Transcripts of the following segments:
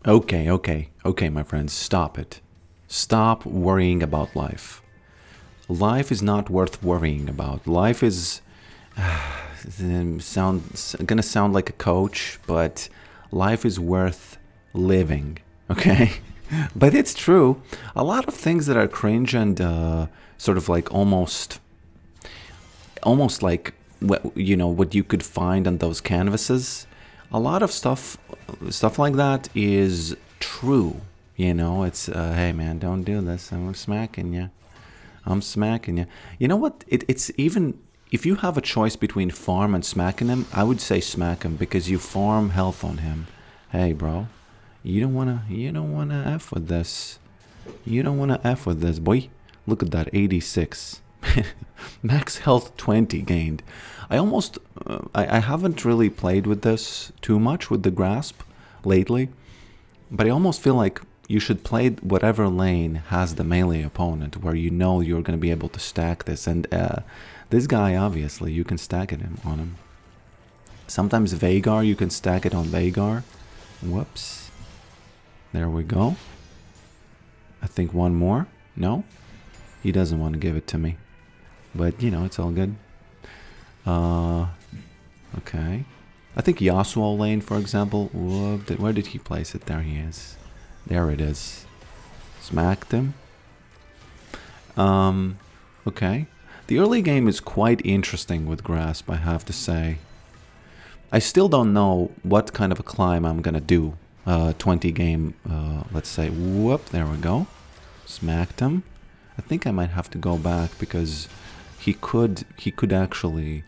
Okay, my friends, stop it. Stop worrying about life. Life is not worth worrying about. Life is gonna sound like a coach, but life is worth living. Okay, but it's true. A lot of things that are cringe and sort of like almost like what you could find on those canvases. A lot of stuff like that is true. It's hey man, don't do this. I'm smacking you. I'm smacking you. You know what? It's even if you have a choice between farm and smacking him, I would say smack him because you farm health on him. Hey, bro, you don't wanna f with this. You don't wanna f with this, boy. Look at that, 86. Max health 20 gained. I haven't really played with this too much with the grasp lately, but I almost feel like you should play whatever lane has the melee opponent where you're going to be able to stack this. And this guy, obviously, you can stack it on him. Sometimes Veigar, you can stack it on Veigar. Whoops. There we go. I think one more. No? He doesn't want to give it to me. But, it's all good. Okay. I think Yasuo lane, for example. Where did he place it? There he is. There it is. Smacked him. Okay. The early game is quite interesting with Grasp, I have to say. I still don't know what kind of a climb I'm gonna do. 20 game, let's say. Whoop, there we go. Smacked him. I think I might have to go back because he could actually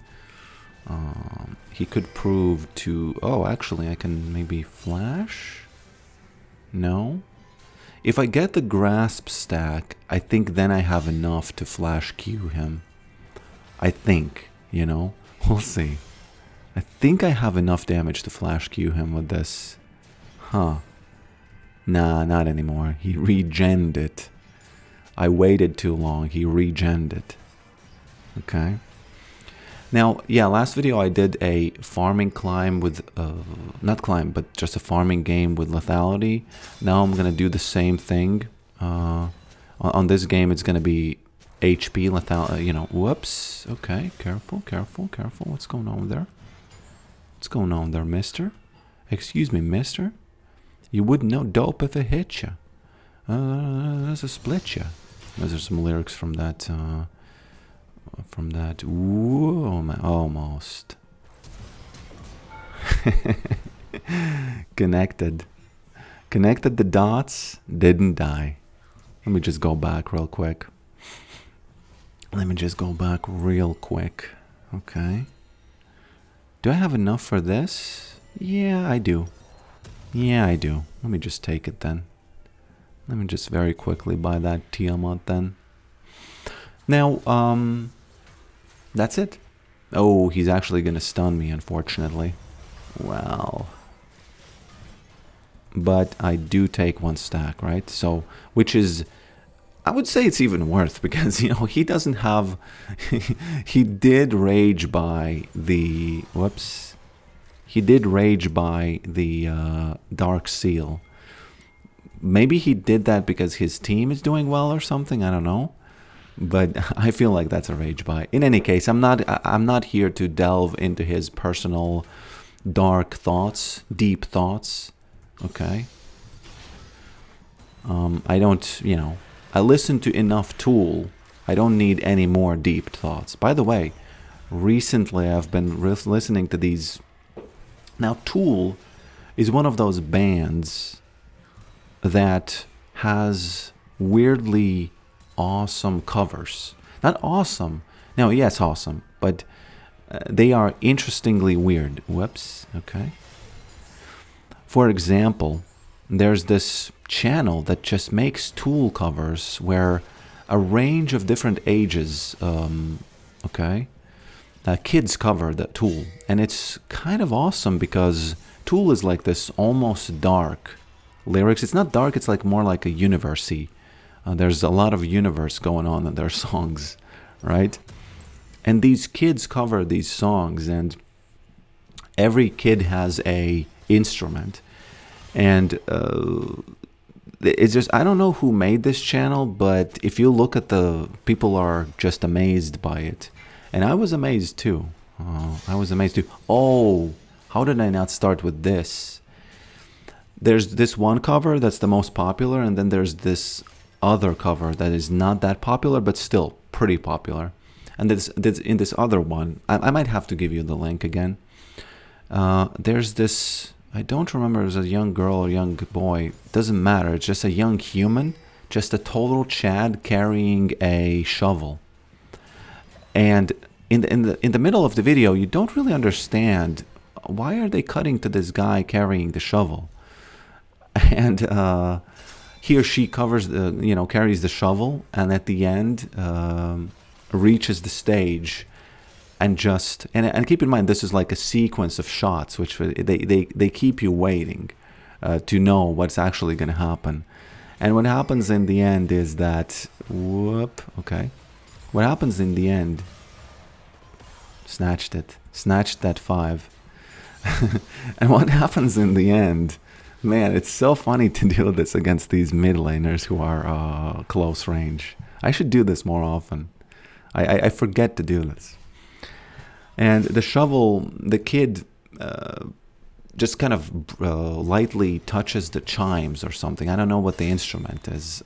he could prove to actually I can maybe flash. No. If I get the grasp stack, I think then I have enough to flash Q him. I think, we'll see. I think I have enough damage to flash Q him with this. Huh. Nah, not anymore. He regened it. I waited too long. He regened it. Okay. Now, yeah, last video I did a farming climb with, not climb, but just a farming game with lethality. Now I'm going to do the same thing. On this game, it's going to be HP lethality, whoops. Okay, careful. What's going on there? What's going on there, mister? Excuse me, mister? You wouldn't know dope if it hit you. There's a split you. Those are some lyrics from that, ooh, almost. Connected the dots, didn't die. Let me just go back real quick. Okay. Do I have enough for this? Yeah, I do. Let me just take it then. Let me just very quickly buy that Tiamat then. Now, that's it. Oh, he's actually going to stun me, unfortunately. Well. But I do take one stack, right? So, which is, I would say it's even worth because, he doesn't have, he did rage by the, whoops. He did rage by the Dark Seal. Maybe he did that because his team is doing well or something, I don't know. But I feel like that's a rage buy. In any case, I'm not here to delve into his personal dark thoughts, deep thoughts. Okay. I don't, I listen to enough Tool. I don't need any more deep thoughts. By the way, recently I've been listening to these. Now, Tool is one of those bands that has weirdly awesome covers. Not awesome. No, yes, awesome. But they are interestingly weird. Whoops. Okay. For example, there's this channel that just makes Tool covers where a range of different ages, kids cover the Tool. And it's kind of awesome because Tool is like this almost dark lyrics. It's not dark, it's like more like a universe-y. There's a lot of universe going on in their songs, right? And these kids cover these songs, and every kid has a instrument. And it's just, I don't know who made this channel, but if you look at the people are just amazed by it. And I was amazed too. I was amazed too. Oh, how did I not start with this? There's this one cover that's the most popular, and then there's this other cover that is not that popular, but still pretty popular. And this in this other one, I might have to give you the link again. There's this, I don't remember if it was a young girl or young boy. Doesn't matter. It's just a young human, just a total Chad carrying a shovel. And in the middle of the video, you don't really understand why are they cutting to this guy carrying the shovel. And he or she covers the, carries the shovel, and at the end reaches the stage. And just and keep in mind, this is like a sequence of shots, which they keep you waiting to know what's actually going to happen. And what happens in the end is that what happens in the end? Snatched that 5. And what happens in the end? Man, it's so funny to do this against these mid laners who are close range. I should do this more often. I forget to do this. And the shovel, the kid just kind of lightly touches the chimes or something. I don't know what the instrument is.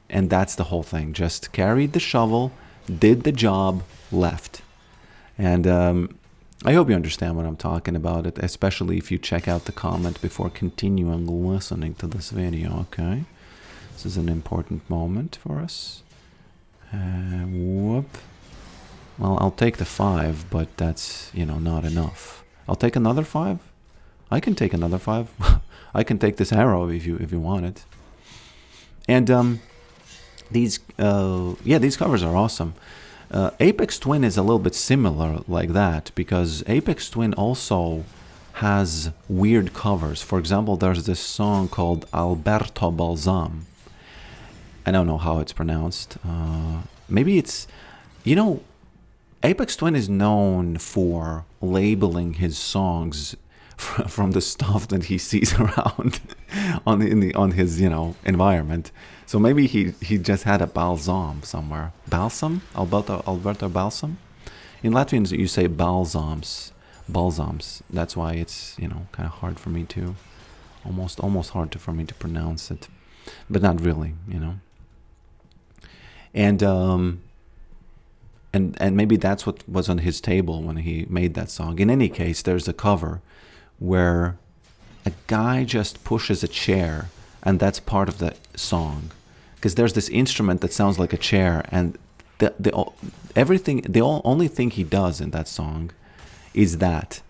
And that's the whole thing. Just carried the shovel, did the job, left. And I hope you understand what I'm talking about, especially if you check out the comment before continuing listening to this video, okay? This is an important moment for us. Whoop. Well, I'll take the 5, but that's, not enough. I'll take another 5. I can take another 5. I can take this arrow if you want it. And these covers are awesome. Apex Twin is a little bit similar like that, because Apex Twin also has weird covers. For example, there's this song called Alberto Balsam. I don't know how it's pronounced. Maybe it's, Apex Twin is known for labeling his songs from the stuff that he sees around on his environment. So maybe he just had a balsam somewhere. Balsam? Alberto Balsam? In Latvian you say balsams. That's why it's kind of hard for me to almost hard for me to pronounce it, but not really, And maybe that's what was on his table when he made that song. In any case, there's a cover where a guy just pushes a chair, and that's part of the song. Because there's this instrument that sounds like a chair, and the only thing he does in that song is that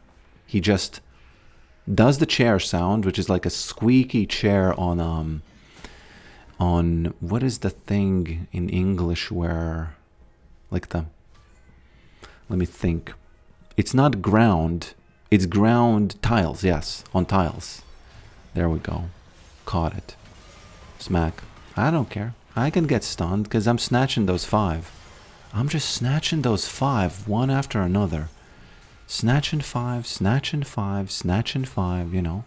he just does the chair sound, which is like a squeaky chair on what is the thing in English where, like let me think. It's not ground, it's ground tiles, yes, on tiles. There we go. Caught it. Smack. I don't care. I can get stunned because I'm snatching those 5. I'm just snatching those 5 one after another. Snatching 5, snatching 5, snatching 5, and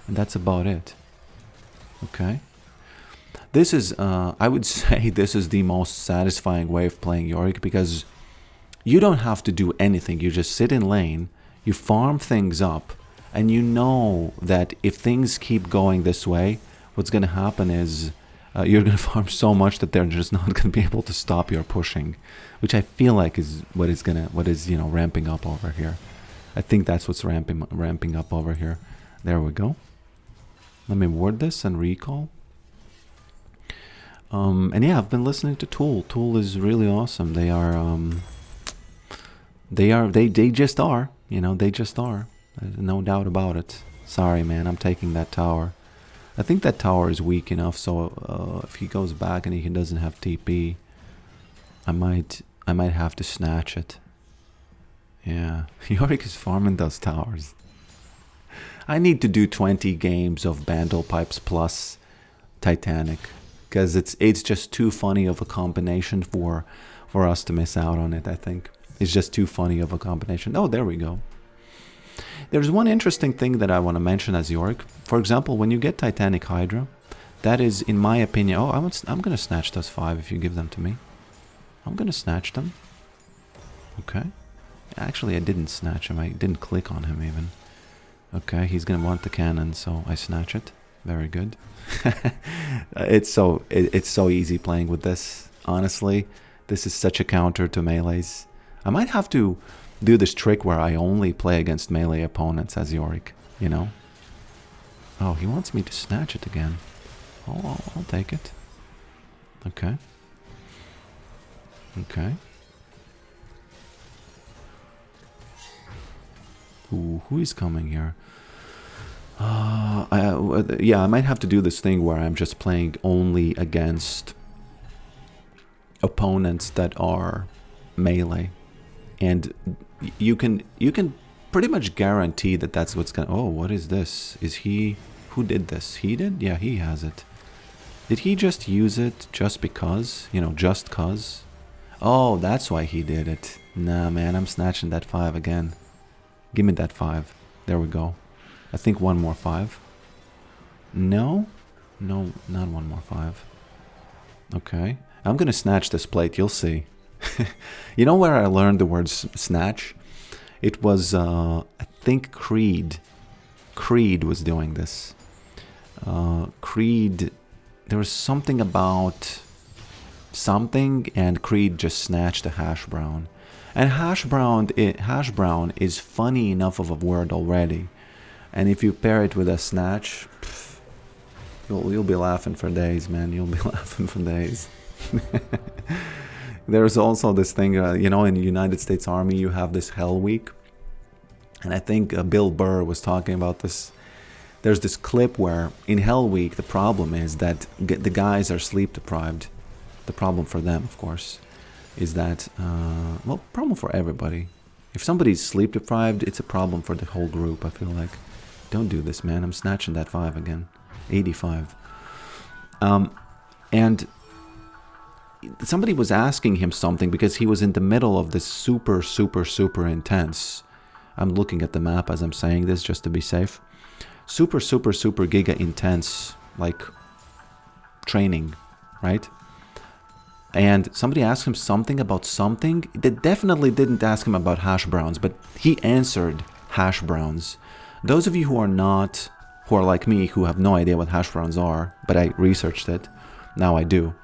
that's about it. Okay? This is, I would say this is the most satisfying way of playing Yorick, because you don't have to do anything. You just sit in lane, you farm things up, and you know that if things keep going this way, what's going to happen is you're going to farm so much that they're just not going to be able to stop your pushing, which I feel like is what is ramping up over here. I think that's what's ramping up over here. There we go. Let me word this and recall. And yeah, I've been listening to Tool. Tool is really awesome. They just are. They just are. There's no doubt about it. Sorry, man, I'm taking that tower. I think that tower is weak enough, so if he goes back and he doesn't have TP, I might have to snatch it. Yeah, Yorick is farming those towers. I need to do 20 games of Bandle Pipes plus Titanic, because it's just too funny of a combination for us to miss out on it, I think. It's just too funny of a combination. Oh, there we go. There's one interesting thing that I want to mention as Yorick. For example, when you get Titanic Hydra, that is, in my opinion... Oh, I'm going to snatch those 5 if you give them to me. I'm going to snatch them. Okay. Actually, I didn't snatch him. I didn't click on him even. Okay, he's going to want the cannon, so I snatch it. Very good. It's so easy playing with this. Honestly, this is such a counter to melees. I might have to do this trick where I only play against melee opponents as Yorick, you know? Oh, he wants me to snatch it again. Oh, I'll take it. Okay. Okay. Ooh, who is coming here? Yeah, I might have to do this thing where I'm just playing only against opponents that are melee, and you can pretty much guarantee that that's what's gonna... Oh, what is this? Is he... Who did this? He did? Yeah, he has it. Did he just use it just because? You know, just cause? Oh, that's why he did it. Nah, man, I'm snatching that 5 again. Give me that 5. There we go. I think one more 5. No? No, not one more 5. Okay. I'm gonna snatch this plate, you'll see. You know where I learned the word snatch? It was, I think Creed. Creed was doing this. Creed... There was something about something, and Creed just snatched a hash brown. And hash brown is funny enough of a word already. And if you pair it with a snatch, pff, you'll be laughing for days, man. You'll be laughing for days. There's also this thing, you know, in the United States Army, you have this Hell Week. And I think Bill Burr was talking about this. There's this clip where in Hell Week, the problem is that the guys are sleep deprived. The problem for them, of course, is that, well, problem for everybody. If somebody's sleep deprived, it's a problem for the whole group, I feel like. Don't do this, man. I'm snatching that 5 again. 85. And somebody was asking him something because he was in the middle of this super intense. I'm looking at the map as I'm saying this just to be safe. Super giga intense, like, training, right? And somebody asked him something about something. They definitely didn't ask him about hash browns, but he answered hash browns. Those of you who are like me, who have no idea what hash browns are, but I researched it, now I do.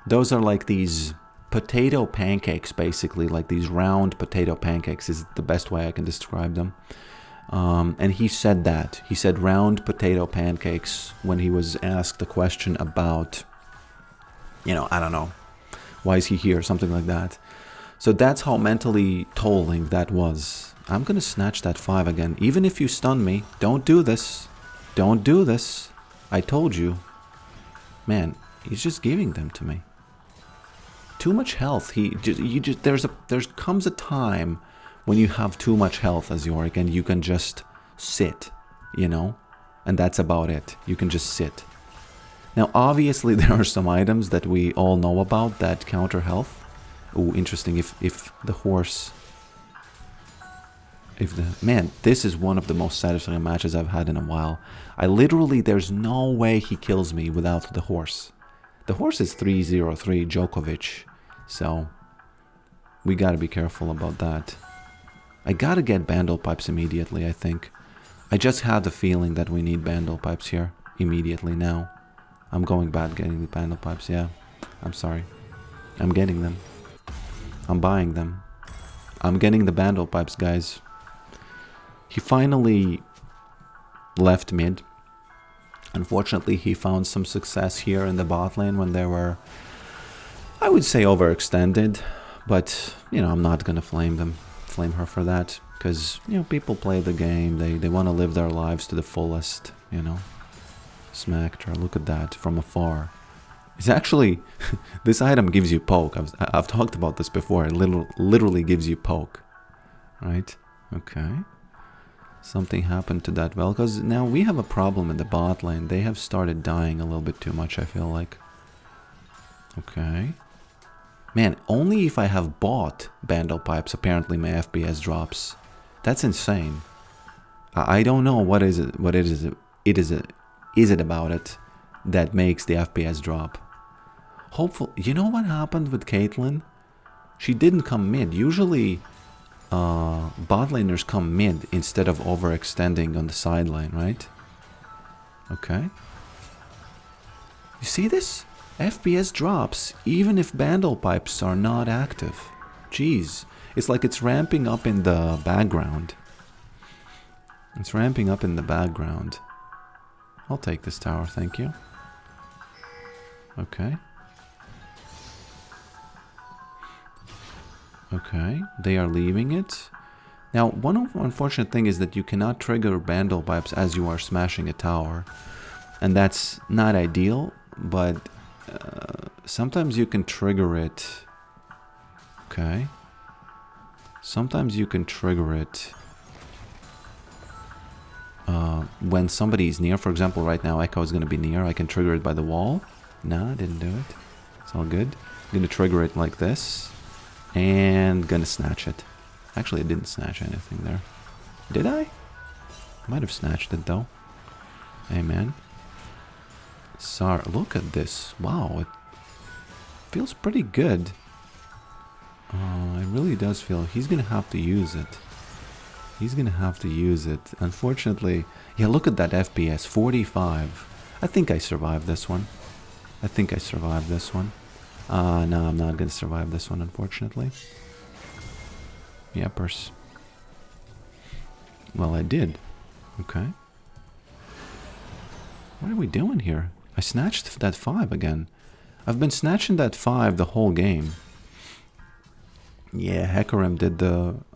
Those are like these potato pancakes, basically, like these round potato pancakes is the best way I can describe them. And he said that. He said round potato pancakes when he was asked a question about, you know, I don't know, why is he here, something like that. So that's how mentally tolling that was. I'm gonna snatch that 5 again. Even if you stun me, don't do this. Don't do this. I told you. Man, he's just giving them to me. Too much health. There comes a time when you have too much health as Yorick and you can just sit, you know? And that's about it. You can just sit. Now, obviously, there are some items that we all know about that counter health. Oh, interesting. If the horse... Man, this is one of the most satisfying matches I've had in a while. There's no way he kills me without the horse. The horse is 303 Djokovic, so we gotta be careful about that. I gotta get Bandle Pipes immediately, I think. I just had the feeling that we need Bandle Pipes here immediately now. I'm going back getting the Bandle Pipes, yeah. I'm sorry. I'm getting them. I'm buying them. I'm getting the Bandle Pipes, guys. He finally left mid. Unfortunately, he found some success here in the bot lane when they were, I would say, overextended. But, you know, I'm not gonna flame her for that. Because, you know, people play the game. They want to live their lives to the fullest, you know. Smacked her. Look at that from afar. It's actually, this item gives you poke. I've talked about this before. It literally gives you poke. Right? Okay. Something happened to that well, because now we have a problem in the bot lane. They have started dying a little bit too much, I feel like. Okay. Man, only if I have bought Bandle Pipes, apparently my FPS drops. That's insane. I don't know what is it about it that makes the FPS drop. Hopefully, you know what happened with Caitlyn? She didn't come mid. Usually, bot laners come mid instead of overextending on the sideline, right? Okay. You see this? FPS drops even if Bandle pipes are not active. Jeez. It's like it's ramping up in the background. It's ramping up in the background. I'll take this tower, thank you. Okay. Okay, they are leaving it. Now, one unfortunate thing is that you cannot trigger Bandle pipes as you are smashing a tower. And that's not ideal, but sometimes you can trigger it. Okay. Sometimes you can trigger it when somebody is near. For example, right now Ekko is going to be near. I can trigger it by the wall. No, I didn't do it. It's all good. I'm going to trigger it like this. And going to snatch it. Actually, I didn't snatch anything there. Did I? Might have snatched it though. Hey man. Sorry, look at this. Wow, it feels pretty good. It really does feel... He's going to have to use it. He's going to have to use it. Unfortunately... Yeah, look at that FPS. 45. I think I survived this one. I think I survived this one. No, I'm not going to survive this one, unfortunately. Yepers. Well, I did. Okay. What are we doing here? I snatched that 5 again. I've been snatching that 5 the whole game. Yeah, Hecarim did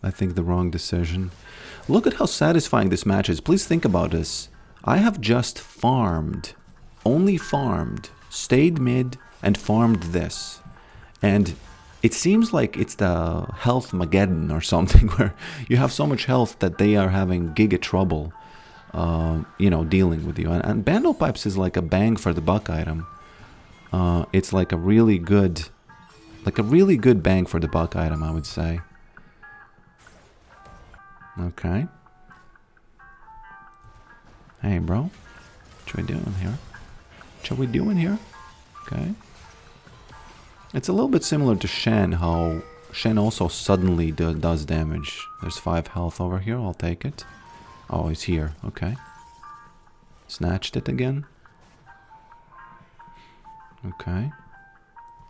I think the wrong decision. Look at how satisfying this match is. Please think about this. I have just farmed, only farmed, stayed mid and farmed this. And it seems like it's the health Mageddon or something where you have so much health that they are having giga trouble, you know, dealing with you. And Bandle Pipes is like a bang for the buck item. It's like a really good bang for the buck item, I would say. Okay. Hey, bro. What we doing here? What we doing here? Okay. It's a little bit similar to Shen, how Shen also suddenly does damage. There's 5 health over here, I'll take it. Oh, he's here, okay. Snatched it again. Okay.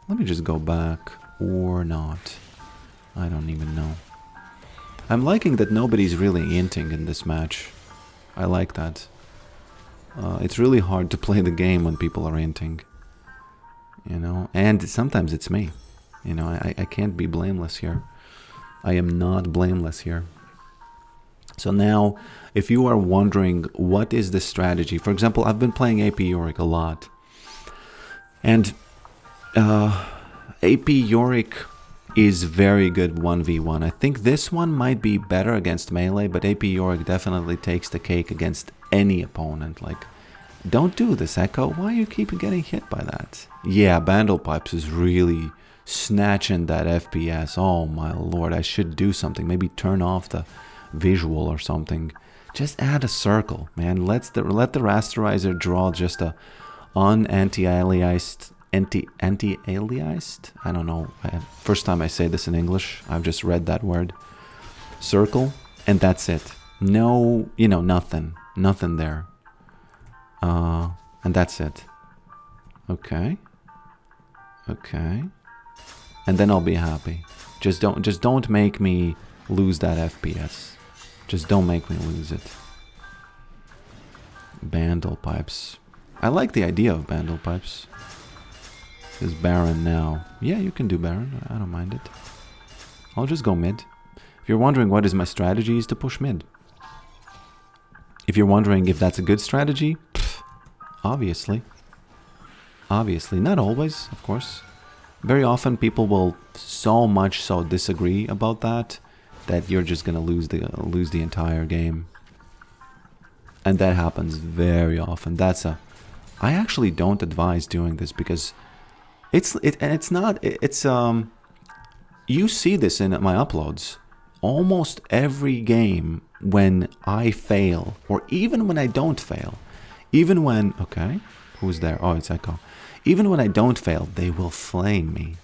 Let me just go back, or not. I don't even know. I'm liking that nobody's really inting in this match. I like that. It's really hard to play the game when people are inting. You know, and sometimes it's me. You know, I can't be blameless here. I am not blameless here. So now, if you are wondering what is the strategy, for example, I've been playing AP Yorick a lot. And AP Yorick is very good 1v1. I think this one might be better against melee, but AP Yorick definitely takes the cake against any opponent. Like, don't do this, Ekko. Why you keep getting hit by that? Yeah, Bandle Pipes is really snatching that FPS. Oh my lord, I should do something. Maybe turn off the visual or something. Just add a circle, man. Let the rasterizer draw just a anti-aliased, I don't know. First time I say this in English, I've just read that word. Circle, and that's it. No, you know, nothing there. And that's it. Okay. Okay. And then I'll be happy. Just don't make me lose that FPS. Just don't make me lose it. Bandle Pipes. I like the idea of Bandle Pipes. Is Baron now? Yeah, you can do Baron. I don't mind it. I'll just go mid. If you're wondering what is my strategy, is to push mid. If you're wondering if that's a good strategy, obviously. Obviously. Not always, of course. Very often people will so disagree about that you're just gonna lose the entire game. And that happens very often. I actually don't advise doing this because you see this in my uploads. Almost every game when I fail, or even when I don't fail, even when, okay, who's there? Oh, it's Ekko. Even when I don't fail, they will flame me.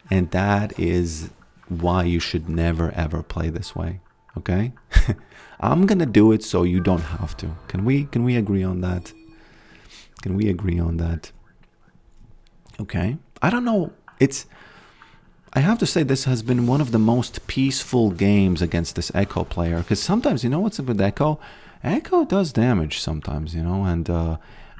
And that is why you should never ever play this way, okay? I'm gonna do it so you don't have to. Can we agree on that? Can we agree on that? Okay. I don't know. I have to say this has been one of the most peaceful games against this Ekko player, because sometimes, you know what's with Ekko? Ekko does damage sometimes, you know, and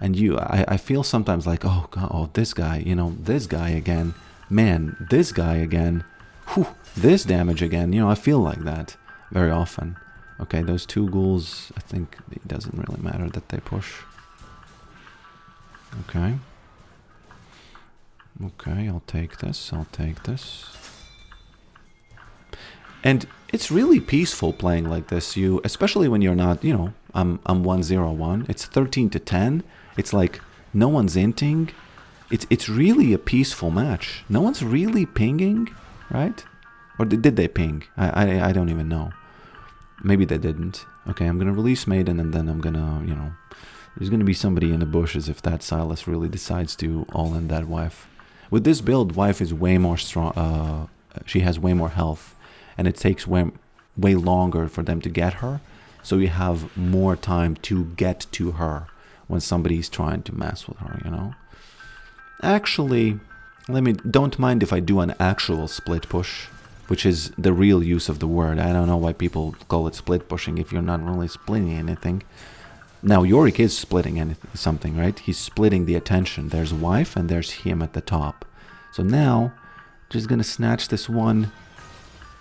I feel sometimes like, oh god, oh this guy, you know, this guy again, man, this guy again, whew, this damage again, you know, I feel like that very often. Okay, those two ghouls, I think it doesn't really matter that they push. Okay. Okay, I'll take this, I'll take this. And it's really peaceful playing like this, especially when you're not, you know, I'm 1-0-1. It's 13-10. It's like no one's inting. It's really a peaceful match. No one's really pinging, right? Or did they ping? I don't even know. Maybe they didn't. Okay, I'm gonna release Maiden, and then I'm gonna, you know, there's gonna be somebody in the bushes if that Silas really decides to all in that wife. With this build, wife is way more strong. She has way more health, and it takes way longer for them to get her. So you have more time to get to her when somebody's trying to mess with her, you know. Actually, don't mind if I do an actual split push, which is the real use of the word. I don't know why people call it split pushing if you're not really splitting anything. Now, Yorick is splitting something, right? He's splitting the attention. There's wife and there's him at the top. So now, just gonna snatch this one.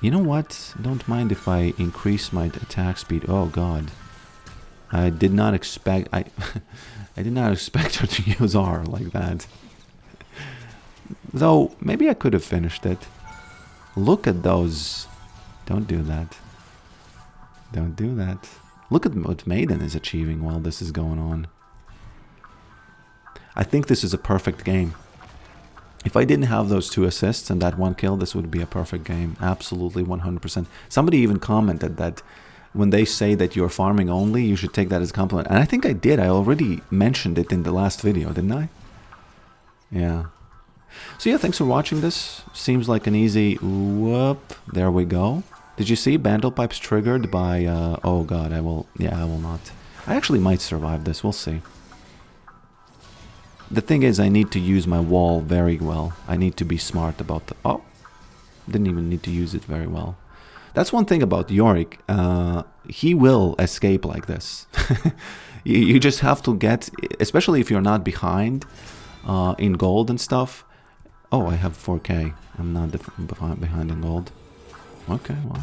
You know what? Don't mind if I increase my attack speed. Oh god. I did not expect... I did not expect her to use R like that. Though, maybe I could have finished it. Look at those. Don't do that. Don't do that. Look at what Maiden is achieving while this is going on. I think this is a perfect game. If I didn't have those 2 assists and that 1 kill, this would be a perfect game. Absolutely, 100%. Somebody even commented that when they say that you're farming only, you should take that as a compliment. And I think I did. I already mentioned it in the last video, didn't I? Yeah. So yeah, thanks for watching this. Seems like an easy... Whoop. There we go. Did you see Bandle Pipes triggered by... oh god, I will... Yeah, I will not. I actually might survive this. We'll see. The thing is, I need to use my wall very well. I need to be smart about the... Oh! Didn't even need to use it very well. That's one thing about Yorick. He will escape like this. You just have to get... Especially if you're not behind in gold and stuff. Oh, I have 4k. I'm not behind in gold. Okay, well.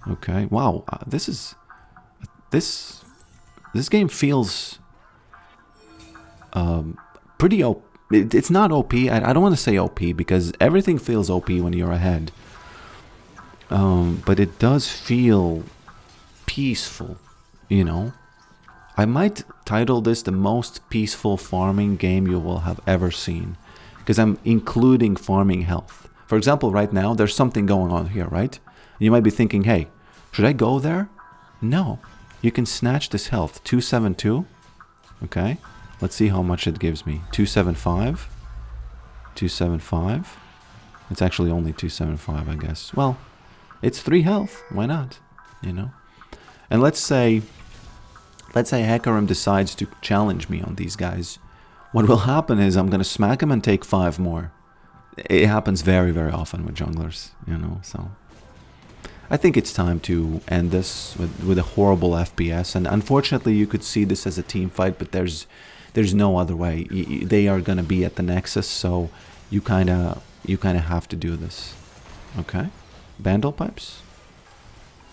Okay, wow. This is... This game feels... pretty OP. It's not OP. I don't want to say OP because everything feels OP when you're ahead. But it does feel peaceful, you know. I might title this the most peaceful farming game you will have ever seen, because I'm including farming health. For example, right now there's something going on here, right? You might be thinking, hey, should I go there? No. You can snatch this health. 272. Okay. Let's see how much it gives me. 275. 275. It's actually only 275, I guess. Well, it's 3 health. Why not? You know? And let's say Hecarim decides to challenge me on these guys. What will happen is I'm going to smack him and take 5 more. It happens very, very often with junglers, you know, so... I think it's time to end this with a horrible FPS. And unfortunately, you could see this as a team fight, but there's no other way. They are going to be at the Nexus, so you kind of have to do this. Okay? Bandle Pipes?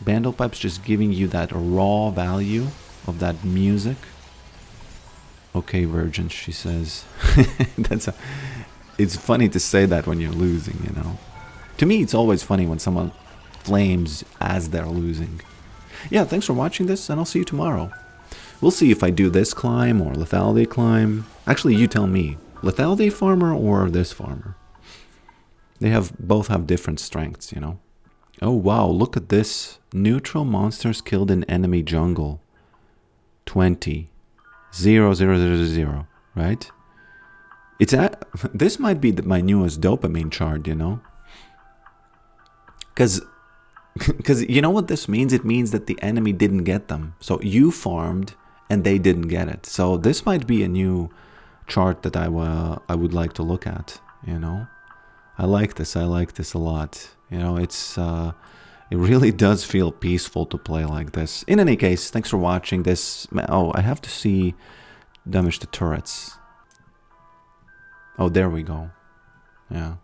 Bandle Pipes just giving you that raw value of that music. Okay, Virgin, she says. It's funny to say that when you're losing, you know. To me, it's always funny when someone flames as they're losing. Yeah, thanks for watching this, and I'll see you tomorrow. We'll see if I do this climb or lethality climb. Actually, you tell me. Lethality farmer or this farmer? They both have different strengths, you know. Oh wow, look at this. Neutral monsters killed in enemy jungle. 20. 0, 0, 0, 0, right? It's this might be my newest dopamine chart, you know? Because you know what this means? It means that the enemy didn't get them. So you farmed and they didn't get it. So this might be a new chart that I would like to look at, you know? I like this a lot. You know, it's it really does feel peaceful to play like this. In any case, thanks for watching this. Oh, I have to see damage to turrets. Oh, there we go. Yeah.